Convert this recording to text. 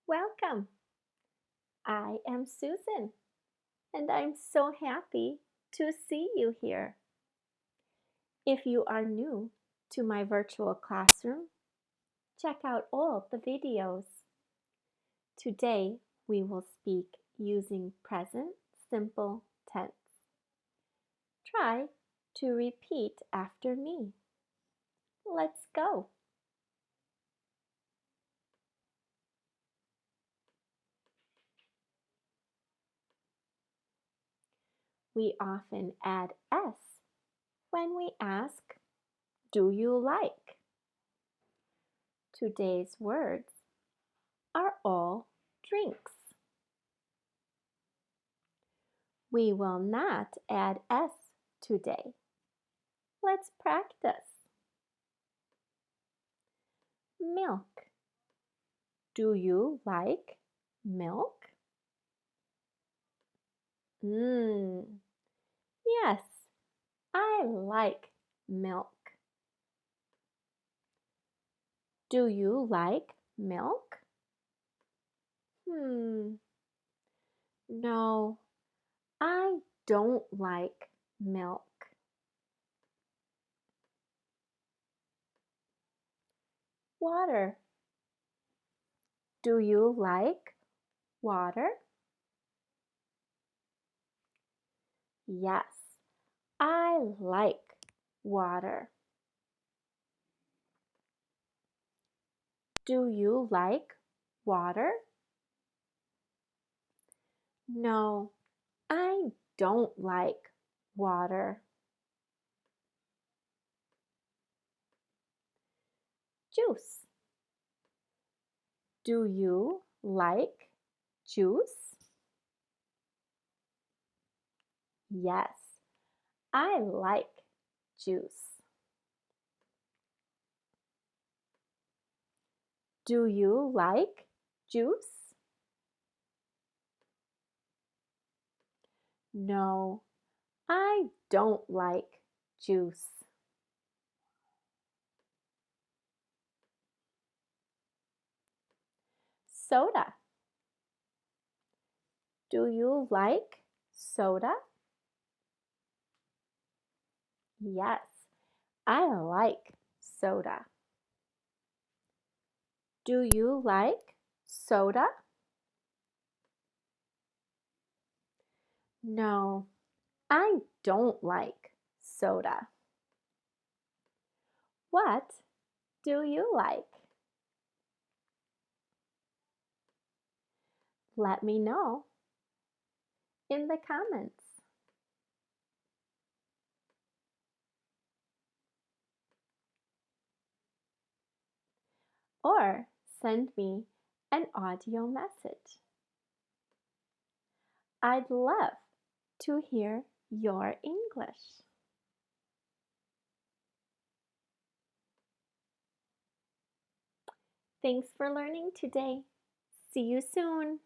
Welcome. I am Susan, and I'm so happy to see you here. If you are new to my virtual classroom, check out all the videos. Today, we will speak using present simple tense. Try to repeat after me. Let's go. We often add S when we ask, do you like? Today's words are all drinks. We will not add S today. Let's practice. Milk. Do you like milk? Yes, I like milk. Do you like milk? No, I don't like milk. Water. Do you like water? Yes, I like water. Do you like water? No, I don't like water. Juice. Do you like juice? Yes, I like juice. Do you like juice? No, I don't like juice. Soda. Do you like soda? Yes, I like soda. Do you like soda? No, I don't like soda. What do you like? Let me know in the comments. Or send me an audio message. I'd love to hear your English. Thanks for learning today. See you soon.